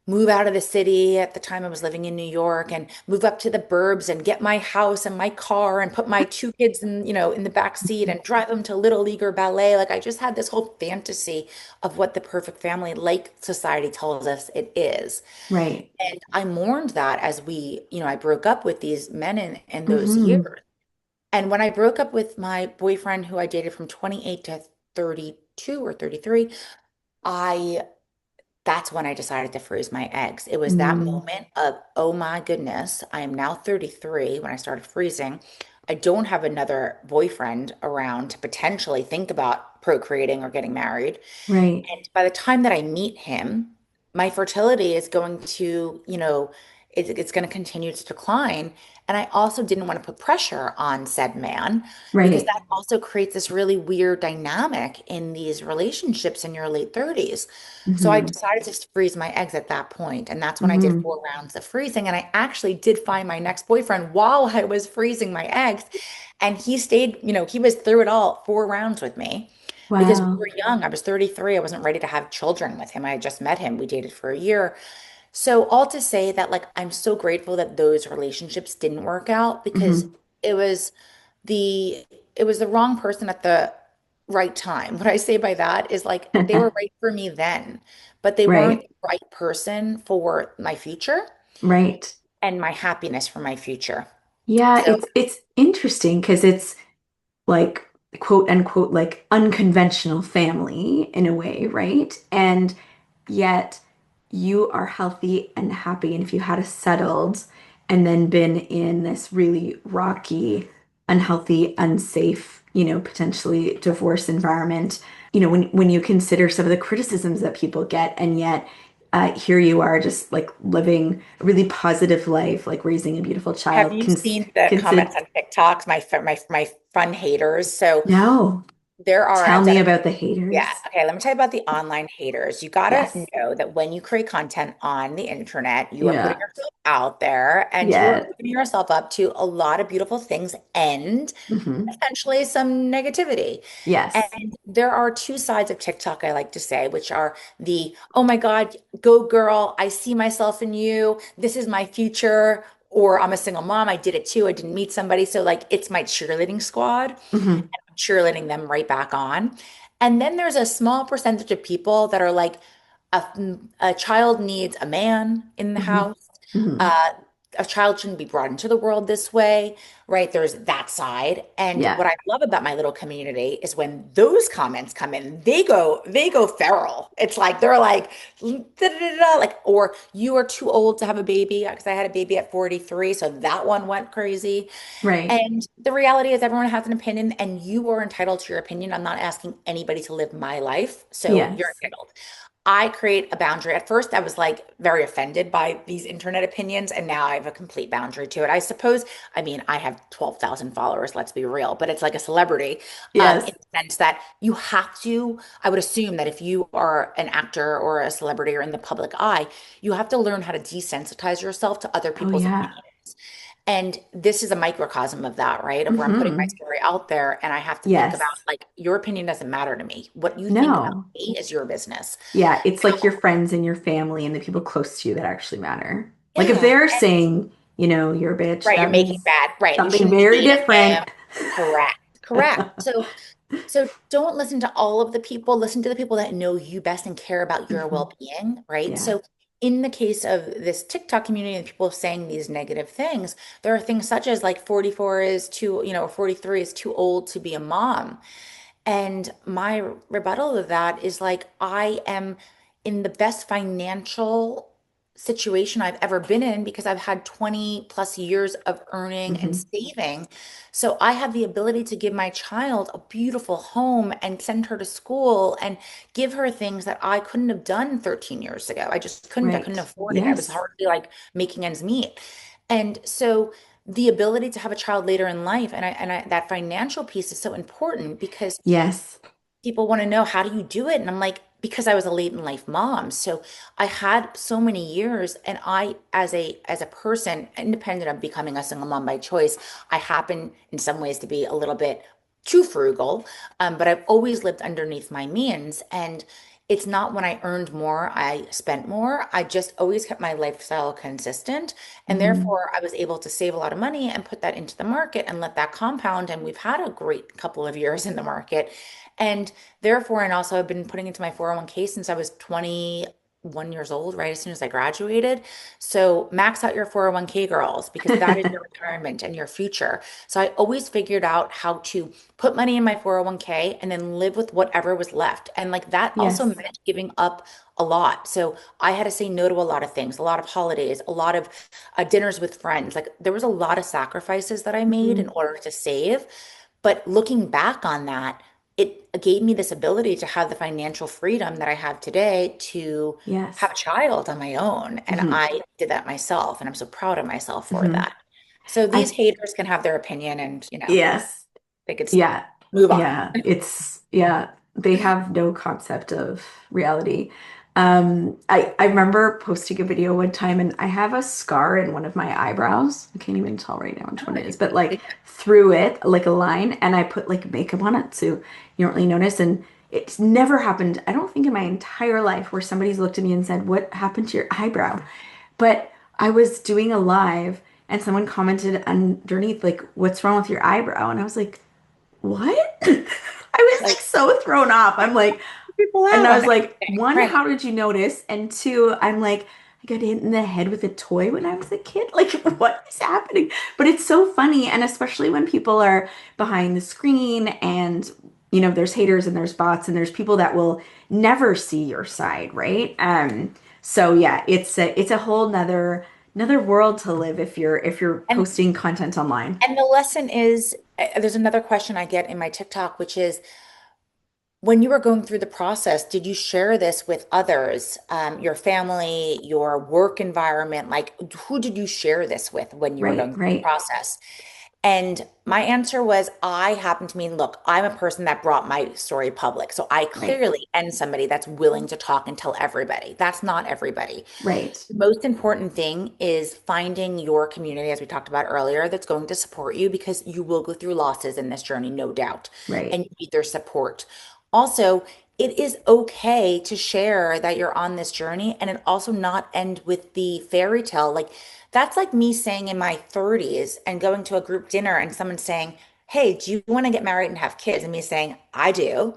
move out of the city. At the time I was living in New York, and move up to the burbs and get my house and my car and put my two kids in the back seat and drive them to Little League or ballet. Like I just had this whole fantasy of what the perfect family, like society tells us it is. Right. And I mourned that as I broke up with these men in those years. Hmm. And when I broke up with my boyfriend, who I dated from 28 to 32 or 33, I that's when I decided to freeze my eggs. It was that Mm. moment of, oh my goodness, I am now 33 when I started freezing. I don't have another boyfriend around to potentially think about procreating or getting married. Right. And by the time that I meet him, my fertility is going to, it's going to continue to decline. And I also didn't want to put pressure on said man because Right. that also creates this really weird dynamic in these relationships in your late 30s. So I Hmm. decided to freeze my eggs at that point, and that's when I did Hmm. 4 rounds of freezing. And I actually did find my next boyfriend while I was freezing my eggs. And he stayed, he was through it all, 4 rounds with me because we Wow. were young. I was 33. I wasn't ready to have children with him. I had just met him. We dated for a year. So all to say that like I'm so grateful that those relationships didn't work out because Hmm. it was the it was the wrong person at the right time. What I say by that is like they were right for me then, but they weren't Right. the right person for my future Right. and my happiness for my future. Yeah, So it's interesting because it's like quote unquote like unconventional family in a way, right? And yet you are healthy and happy. And if you had a settled and then been in this really rocky, unhealthy, unsafe, potentially divorce environment, when you consider some of the criticisms that people get, and yet here you are just like living a really positive life, like raising a beautiful have child. you seen the Consider comments on TikTok? My fun haters. So no. there are, Tell I've me done a about the Yeah. haters. Okay. Let me tell you about the online haters. You got to Yes. know that when you create content on the internet, you are putting Yeah. yourself out there and you are Yes. opening yourself up to a lot of beautiful things and Hmm. essentially some negativity. Yes. And there are two sides of TikTok I like to say, which are the, oh my God, go girl, I see myself in you. This is my future. Or I'm a single mom. I did it too. I didn't meet somebody. So, like, it's my cheerleading squad, Hmm. cheerleading them right back on. And then there's a small percentage of people that are like, a, a child needs a man in the Hmm. house. Hmm. Uh, a child shouldn't be brought into the world this way, right? There's that side. And Yeah. what I love about my little community is when those comments come in, they go feral. It's like they're like, "Da-da-da-da," like, or you are too old to have a baby because I had a baby at 43, so that one went crazy. Right. And the reality is, everyone has an opinion, and you are entitled to your opinion. I'm not asking anybody to live my life, so you're Yes. entitled. I create a boundary. At first, I was like very offended by these internet opinions, and now I have a complete boundary to it. I suppose, I mean, I have 12,000 followers, let's be real, but it's like a celebrity in Yes. the sense that you have to, I would assume that if you are an actor or a celebrity or in the public eye, you have to learn how to desensitize yourself to other Oh, people's yeah. opinions. And this is a microcosm of that, right? Of where I'm putting my Hmm. story out there and I have to think about Yes. like your opinion doesn't matter to me. What you think about No. me is your business. Yeah. It's like your friends and your family and the people close to you that actually matter. Like if Yeah. they're saying, you're a bitch, Right, you're that making means bad. Right. You something shouldn't be very dating different. him. Correct. Correct. So don't listen to all of the people. Listen to the people that know you best and care about your Hmm. well-being, right? Yeah. So in the case of this TikTok community and people saying these negative things, there are things such as like 44 is too, or 43 is too old to be a mom. And my rebuttal to that is like, I am in the best financial situation I've ever been in because I've had 20 plus years of earning and Hmm. saving. So I have the ability to give my child a beautiful home and send her to school and give her things that I couldn't have done 13 years ago. I just couldn't. I couldn't Right. afford it. I was Yes. hardly like making ends meet. And so the ability to have a child later in life and I that financial piece is so important because Yes. people want to know how do you do it? And I'm like, because I was a late in life mom. So I had so many years and I as a person, independent of becoming a single mom by choice, I happen in some ways to be a little bit too frugal. But I've always lived underneath my means. And it's not when I earned more, I spent more. I just always kept my lifestyle consistent. And Hmm. therefore, I was able to save a lot of money and put that into the market and let that compound. And we've had a great couple of years in the market. And therefore, and also I've been putting into my 401k since I was 21 years old, right as soon as I graduated. So max out your 401k girls because that is your retirement and your future. So I always figured out how to put money in my 401k and then live with whatever was left. And like that also Yes. meant giving up a lot. So I had to say no to a lot of things, a lot of holidays, a lot of dinners with friends. Like there was a lot of sacrifices that I made in Hmm. order to save. But looking back on that, it gave me this ability to have the financial freedom that I have today to have Yes. a child on my own. And Hmm. I did that myself. And I'm so proud of myself for Hmm. that. So these I, haters can have their opinion and, yes. they could Yeah. move on. Yeah. Yeah, they have no concept of reality. I remember posting a video one time and I have a scar in one of my eyebrows. I can't even tell right now which one Oh, it is, but like yeah. through it, like a line, and I put like makeup on it so you don't really notice. And it's never happened, I don't think in my entire life where somebody's looked at me and said, "What happened to your eyebrow?" But I was doing a live and someone commented underneath, like, "What's wrong with your eyebrow?" And I was like, what? I was like Like so thrown off. I'm like, people and out I on was like, everything. one, Right. how did you notice? And two, I'm like, I got hit in the head with a toy when I was a kid. Like, what is happening? But it's so funny. And especially when people are behind the screen and, there's haters and there's bots and there's people that will never see your side, right? So yeah, it's a whole another world to live if you're And posting content online. and the lesson is there's another question I get in my TikTok, which is when you were going through the process, did you share this with others, your family, your work environment? Like, who did you share this with when you were Right, going through the right, process? And my answer was, I happen to mean, look, I'm a person that brought my story public. So I right, clearly am somebody that's willing to talk and tell everybody. That's not everybody. right. The most important thing is finding your community, as we talked about earlier, that's going to support you because you will go through losses in this journey, no doubt, and Right. you need their support. Also, it is okay to share that you're on this journey and it also not end with the fairy tale. Like, that's like me saying in my 30s and going to a group dinner and someone saying, "Hey, do you want to get married and have kids?" And me saying, "I do."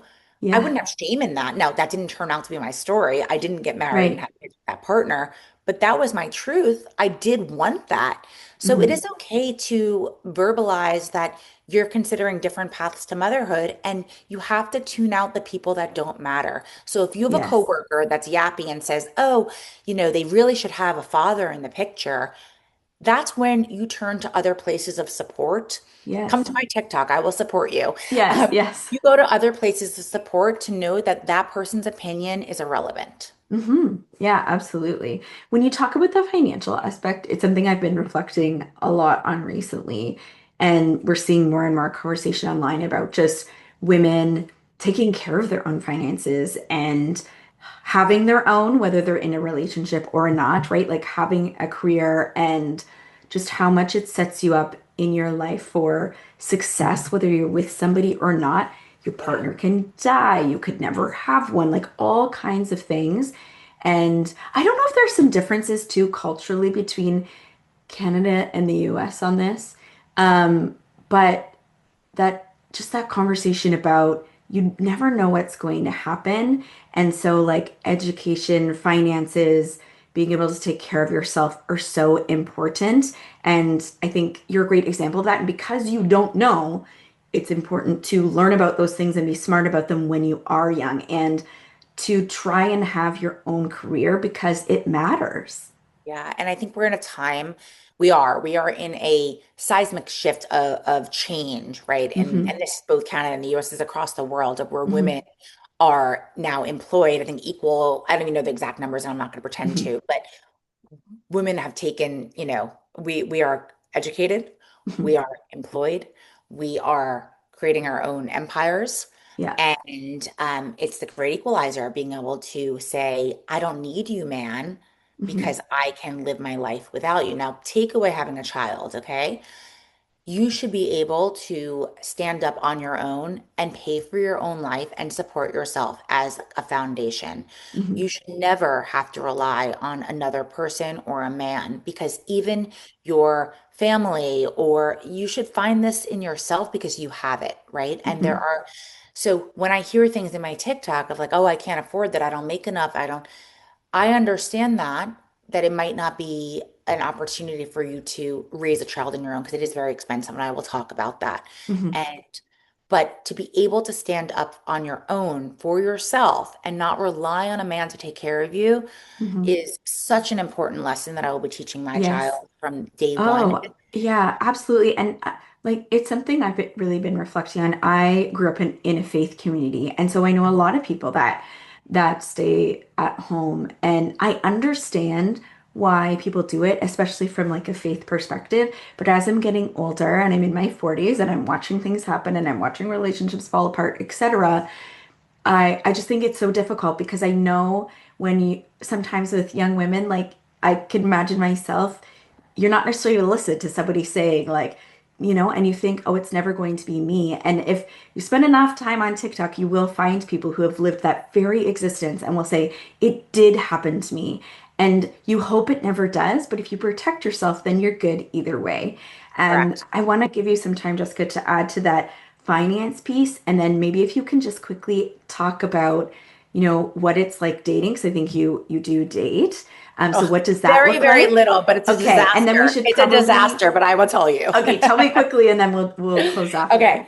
I Yeah. wouldn't have shame in that. No, that didn't turn out to be my story. I didn't get married and Right. have kids with that partner, but that was my truth. I did want that. So it Hmm. is okay to verbalize that you're considering different paths to motherhood and you have to tune out the people that don't matter. So if you have a Yes. coworker that's yappy and says, "Oh, they really should have a father in the picture," that's when you turn to other places of support. Come to Yes. my TikTok. I will support you. Yes. Um, Yes. you go to other places of support to know that that person's opinion is irrelevant. Yeah, absolutely. When you talk about the financial aspect, it's something I've been reflecting a lot on recently. And we're seeing more and more conversation online about just women taking care of their own finances and having their own, whether they're in a relationship or not, right? Like having a career and just how much it sets you up in your life for success, whether you're with somebody or not. Your Yeah. partner can die, you could never have one, like all kinds of things. And I don't know if there's some differences too culturally between Canada and the US on this. But that conversation about you never know what's going to happen. And so, like, education, finances, being able to take care of yourself are so important. And I think you're a great example of that. And because you don't know, it's important to learn about those things and be smart about them when you are young. And to try and have your own career because it matters. Yeah, and I think we're in a time we are in a seismic shift of change, right? And Hmm. this is both Canada and the US is across the world of where Hmm. women are now employed, I think equal, I don't even know the exact numbers and I'm not going to pretend Hmm. to, but women have taken, we are educated, we Hmm. are employed, we are creating our own empires. Yeah. And it's the great equalizer being able to say, I don't need you, man, Hmm. because I can live my life without you. Now, take away having a child, okay? You should be able to stand up on your own and pay for your own life and support yourself as a foundation. Hmm. You should never have to rely on another person or a man because even your family, or you should find this in yourself because you have it, right? And there Hmm. are, so when I hear things in my TikTok of like, oh, I can't afford that, I don't make enough, I understand that it might not be an opportunity for you to raise a child on your own because it is very expensive, and I will talk about that. Hmm. And but to be able to stand up on your own for yourself and not rely on a man to take care of you Hmm. is such an important lesson that I will be teaching my Yes. child from day one. Oh, yeah, absolutely. And like it's something really been reflecting on. I grew up in a faith community, and so I know a lot of people that stay at home, and I understand why people do it, especially from like a faith perspective. But as I'm getting older and I'm in my 40s and I'm watching things happen and I'm watching relationships fall apart, etc., I just think it's so difficult because I know when you sometimes with young women, like I could imagine myself, you're not necessarily to listen to somebody saying like, and you think, oh, it's never going to be me. And if you spend enough time on TikTok, you will find people who have lived that very existence and will say, it did happen to me. And you hope it never does, but if you protect yourself, then you're good either way. And Correct. I want to give you some time, Jessica, to add to that finance piece. And then maybe if you can just quickly talk about, what it's like dating, because I think you do date. So Oh, what does that very, look very like? little, but it's a Okay, and then we disaster. should It's a probably disaster, but I will tell you. okay, tell me quickly and then we'll close off Okay. there.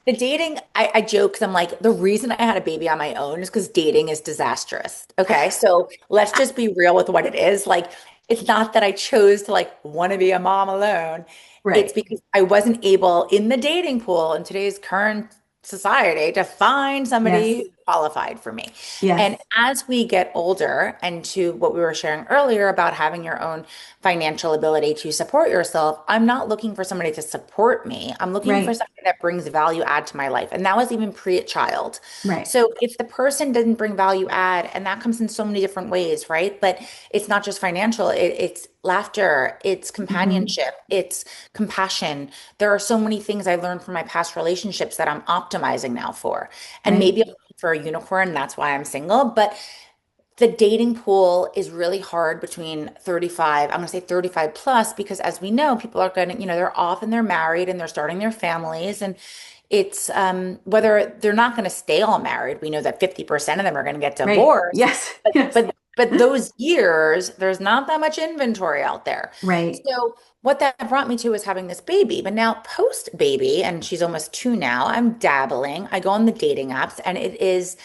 The dating, I joke because I'm like, the reason I had a baby on my own is because dating is disastrous. Okay. So let's just be real with what it is. Like, it's not that I chose to like want to be a mom alone. It's Right. because I wasn't able in the dating pool in today's current society to find somebody who Yes. qualified for me. And Yes. as we get older, and to what we were sharing earlier about having your own financial ability to support yourself, I'm not looking for somebody to support me. I'm looking for Right. somebody that brings value add to my life. And that was even pre-child. Right. So if the person didn't bring value add, and that comes in so many different ways, right? But it's not just financial, it's laughter, it's Hmm. companionship, it's compassion. There are so many things I learned from my past relationships that I'm optimizing now for. And Right. maybe I'm looking for a unicorn, that's why I'm single. But the dating pool is really hard between 35, I'm going to say 35 plus, because as we know, people are going to, they're off and they're married and they're starting their families. And it's whether they're not going to stay all married. We know that 50% of them are going to get Right. divorced. Yes. Yes. But those years, there's not that much inventory out there. Right. So what that brought me to is having this baby. But now post baby, and she's almost 2 now, I'm dabbling. I go on the dating apps, and it is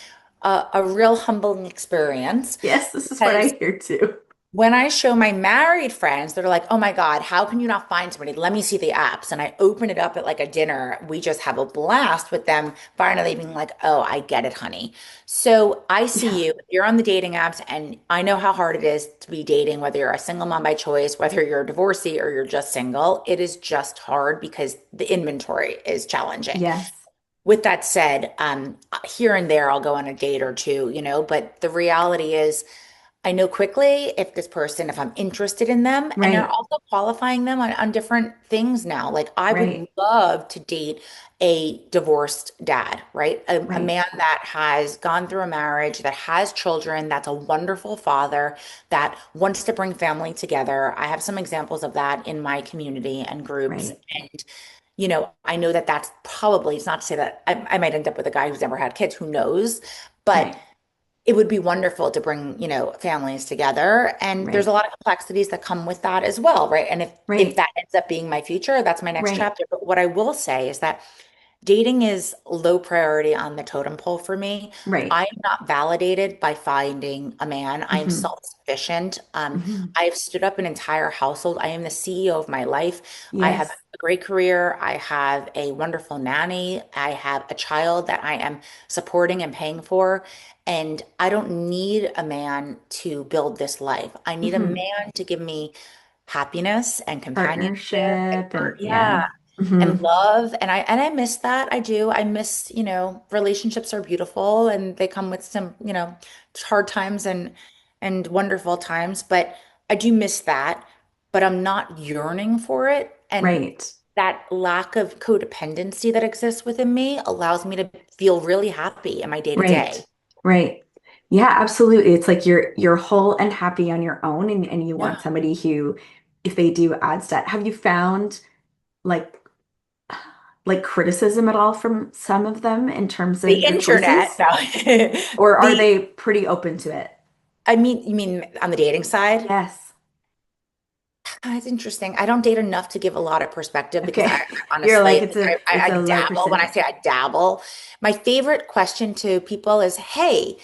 a real humbling experience Yes, this is what I because hear too. when I show my married friends, they're like, oh my God, how can you not find somebody? Let me see the apps. And I open it up at like a dinner. We just have a blast with them finally being like, oh, I get it, honey. So I Yeah. see you, you're on the dating apps, and I know how hard it is to be dating, whether you're a single mom by choice, whether you're a divorcee or you're just single. It is just hard because the inventory is challenging. Yes. With that said, here and there I'll go on a date or two, but the reality is I know quickly if this person, if I'm interested in them, and they're Right. also qualifying them on different things now. Like I would Right. love to date a divorced dad, right? A Right. man that has gone through a marriage, that has children, that's a wonderful father, that wants to bring family together. I have some examples of that in my community and groups. Right. And I know that that's probably, it's not to say that I might end up with a guy who's never had kids, who knows? But Right. it would be wonderful to bring, families together. And there's a Right. lot of complexities that come with that as well, right? And if Right. that ends up being my future, that's my next Right. chapter. But what I will say is that Dating is low priority on the totem pole for me. Right. I am not validated by finding a man. I am Hmm. self-sufficient. Hmm. I have stood up an entire household. I am the CEO of my life. I have Yes. a great career. I have a wonderful nanny. I have a child that I am supporting and paying for. And I don't need a man to build this life. I need a Hmm. man to give me happiness and companionship and Partnership and yeah, yeah. Hmm. and love. And I miss that. I do. I miss, relationships are beautiful and they come with some, hard times and wonderful times, but I do miss that, but I'm not yearning for it. And Right. that lack of codependency that exists within me allows me to feel really happy in my day to day. Right. Right. Yeah, absolutely. It's like you're whole and happy on your own and you want Yeah. somebody who, if they do add stuff. Have you found like criticism at all from some of them in terms The of your internet, choices? no. Or are The, they pretty open to it? I mean, you mean on the dating side? Yes. It's interesting. I don't date enough to give a lot of perspective because Okay. I You're like honestly, it's I a low dabble. When I say percentage. I dabble, my favorite question to people is, "Hey,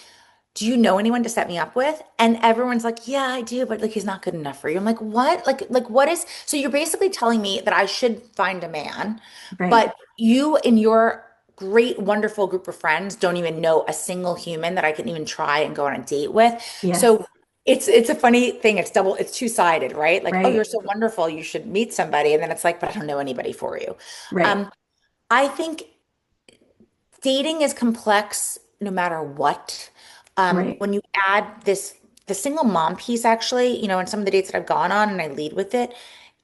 do you know anyone to set me up with?" And everyone's like, "Yeah, I do, but like he's not good enough for you." I'm like, "What? Like what is?" So you're basically telling me that I should find a man, Right. but you and your great, wonderful group of friends don't even know a single human that I can even try and go on a date with. Yes. So it's a funny thing. It's two-sided, right? Like, oh, you're Right. so wonderful, you should meet somebody. And then it's like, but I don't know anybody for you. Right. Um, I think dating is complex no matter what. Right. When you add the single mom piece, actually, in some of the dates that I've gone on and I lead with it,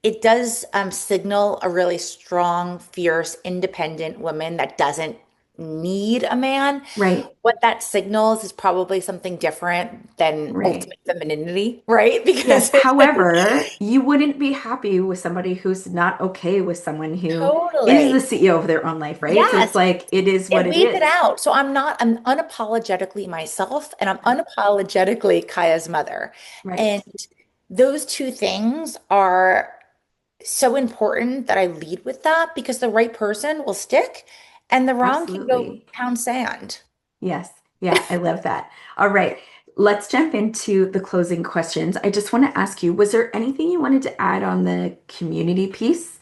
it does signal a really strong, fierce, independent woman that doesn't need a man. Right. What that signals is probably something different than Right. ultimate femininity, right? Yes. Because it's However, you wouldn't be happy with somebody who's not okay with someone who is the totally. CEO of their own life, right? So it's Yes, like it is what it it weeds it is. out. So I'm unapologetically myself and I'm unapologetically Kaya's mother. And Right. those two things are so important that I lead with that because the right person will stick and the wrong can go Absolutely. pound sand. Yes. Yeah, I love that. All right. Let's jump into the closing questions. I just want to ask you, was there anything you wanted to add on the community piece?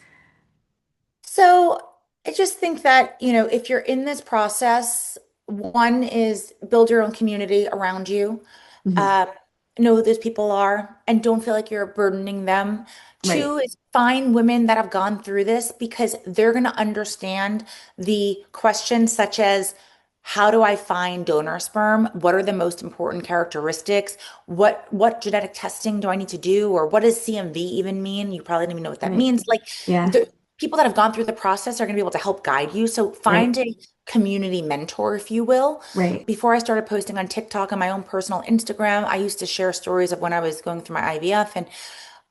So I just think that, if you're in this process, one is build your own community around you. Mhm. Um, know who those people are and don't feel like you're burdening them. Right. Two is find women that have gone through this because they're going to understand the questions such as how do I find donor sperm? What are the most important characteristics? What genetic testing do I need to do? Or what does CMV even mean? You probably don't even know what that Right. means. Like Yeah. the people that have gone through the process are going to be able to help guide you. So find Right. a community mentor, if you will. Right. Before I started posting on TikTok and my own personal Instagram, I used to share stories of when I was going through my IVF. And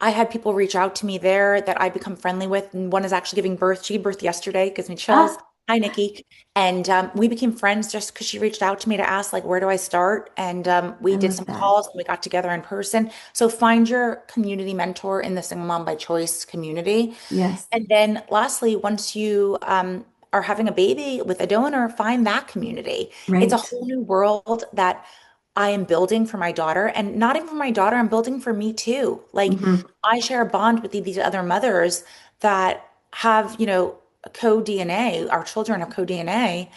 I had people reach out to me there that I become friendly with. And one is actually giving birth. She gave birth yesterday, gives me chills. Ah, Hi, Nikki. And we became friends just because she reached out to me to ask, like, where do I start? And we I did love some that. calls and we got together in person. So find your community mentor in the Single Mom by Choice community. Yes. And then lastly, once you are having a baby with a donor, find that community. It's a Right. whole new world that I am building for my daughter. And not even for my daughter, I'm building for me too. Like Hmm. I share a bond with these other mothers that have, a co-DNA. Our children have co-DNA.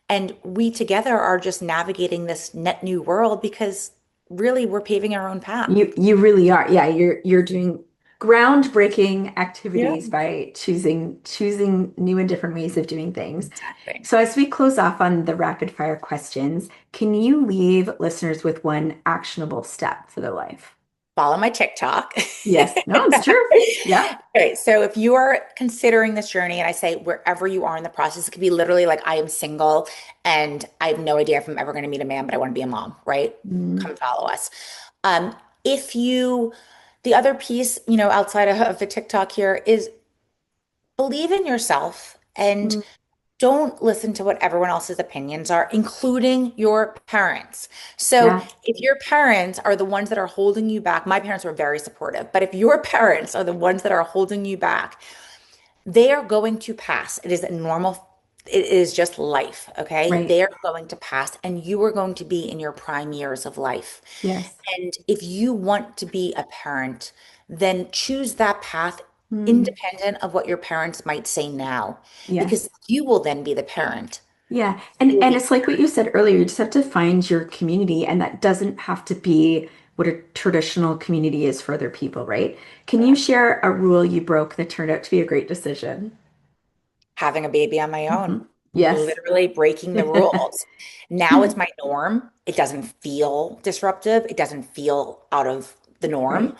And we together are just navigating this net new world because really we're paving our own path. You really are. Yeah, you're doing groundbreaking Yeah. activities by choosing new and different ways of doing things. Exactly. So as we close off on the rapid fire questions, can you leave listeners with one actionable step for their life? Follow my TikTok. Yes. No, it's true. Yeah. Okay, so if you are considering this journey, and I say wherever you are in the process, it could be literally like I am single and I have no idea if I'm ever going to meet a man, but I want to be a mom, right? Mm, Come follow us. If you, the other piece, outside of the TikTok here is believe in yourself and mm, don't listen to what everyone else's opinions are, including your parents. So yeah. if your parents are the ones that are holding you back, my parents were very supportive, but if your parents are the ones that are holding you back, they are going to pass. It is a normal it is just life, okay? Right. They're going to pass, and you are going to be in your prime years of life. Yes. And if you want to be a parent, then choose that path Mm. independent of what your parents might say now, Yes. because you will then be the parent. Yeah. You will And be it's like what you said earlier, you just have to find your community, and that doesn't have to be what a traditional community is for other people, right? Can you correct. share a rule you broke that turned out to be a great decision? Having a baby on my own, Hmm. Yes. literally breaking the rules. Now it's my norm. It doesn't feel disruptive. It doesn't feel out of the norm. Right.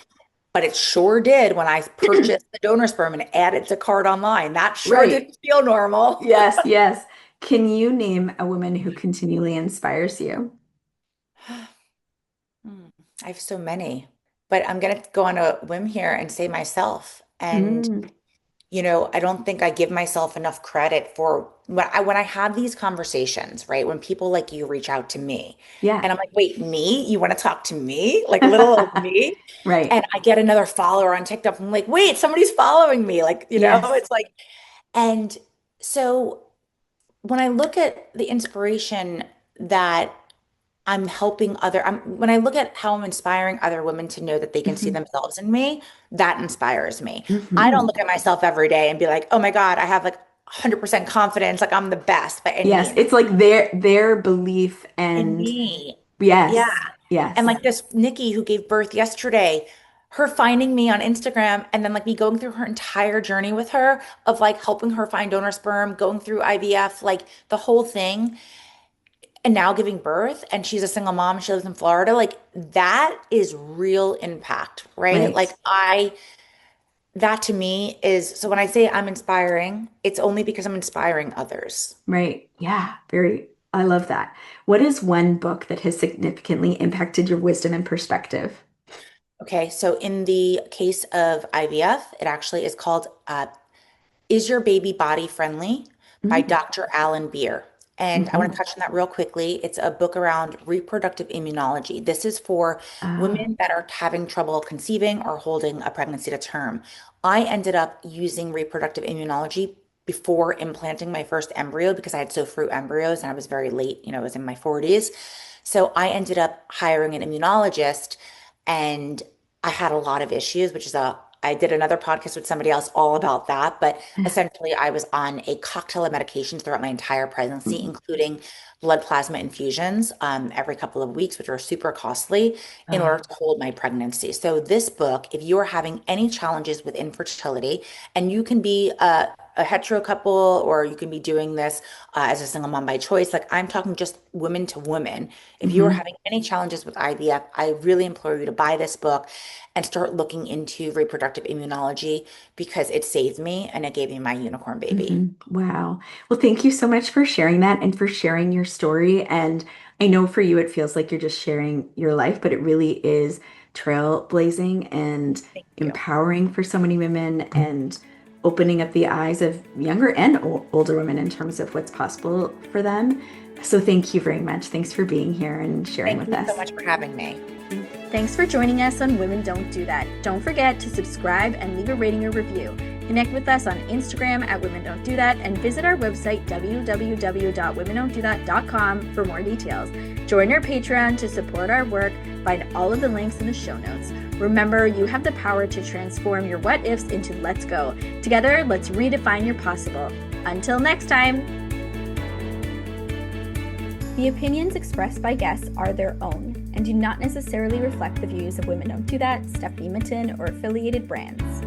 But it sure did when I purchased the donor sperm and added to cart online. That sure Right. didn't feel normal. Yes, yes. Can you name a woman who continually inspires you? Hmm, I have so many, but I'm going to go on a whim here and say myself. And Mm. I don't think I give myself enough credit for when I have these conversations, right? When people like you reach out to me, Yeah. and I'm like, wait, me? You want to talk to me? Like little old me? Right. And I get another follower on TikTok. I'm like, wait, somebody's following me. Like, Yes. it's like, and so when I look at the inspiration that I'm helping when I look at how I'm inspiring other women to know that they can see Hmm. themselves in me, that inspires me. I don't Hmm. look at myself every day and be like, oh my God, I have like 100% confidence, like I'm the best by any Yes, means. it's like their belief In and me. Yeah. yes, And yes. like this Nikki who gave birth yesterday, her finding me on Instagram and then like me going through her entire journey with her of like helping her find donor sperm, going through IVF, like the whole thing, and now giving birth, and she's a single mom, she lives in Florida, like that is real impact, right? Right, Like that to me is, so when I say I'm inspiring, it's only because I'm inspiring others. right. Yeah, very. I love that. What is one book that has significantly impacted your wisdom and perspective? Okay, so in the case of IVF, it actually is called Is Your Baby Body Friendly by Mm. Dr. Alan Beer. And I want to Hmm. touch on that real quickly. It's a book around reproductive immunology. This is for Oh, women that are having trouble conceiving or holding a pregnancy to term. I ended up using reproductive immunology before implanting my first embryo because I had so few embryos and I was very late, I was in my 40s. So I ended up hiring an immunologist, and I had a lot of issues, I did another podcast with somebody else all about that. But essentially, I was on a cocktail of medications throughout my entire pregnancy, mhm. including blood plasma infusions every couple of weeks, which are super costly in order Oh, to hold my pregnancy. So, this book, if you are having any challenges with infertility, and you can be a hetero couple, or you can be doing this as a single mom by choice, like I'm talking just women to women. If you are hmm. having any challenges with IVF, I really implore you to buy this book and start looking into reproductive immunology because it saved me and it gave me my unicorn baby. Hmm. Wow. Well, thank you so much for sharing that and for sharing your story. And I know for you, it feels like you're just sharing your life, but it really is trailblazing and Thank you. empowering for so many women and opening up the eyes of younger and older women in terms of what's possible for them. So thank you very much. Thanks for being here and sharing Thank with you so us. much for having me. Thanks for joining us on Women Don't Do That. Don't forget to subscribe and leave a rating or review. Connect with us on Instagram at Women Don't Do That and visit our website www.womendon'tdothat.com for more details. Join our Patreon to support our work. Find all of the links in the show notes. Remember, you have the power to transform your what ifs into let's go. Together, let's redefine your possible. Until next time. The opinions expressed by guests are their own and do not necessarily reflect the views of Women Don't Do That, Stephanie Mitten, or affiliated brands.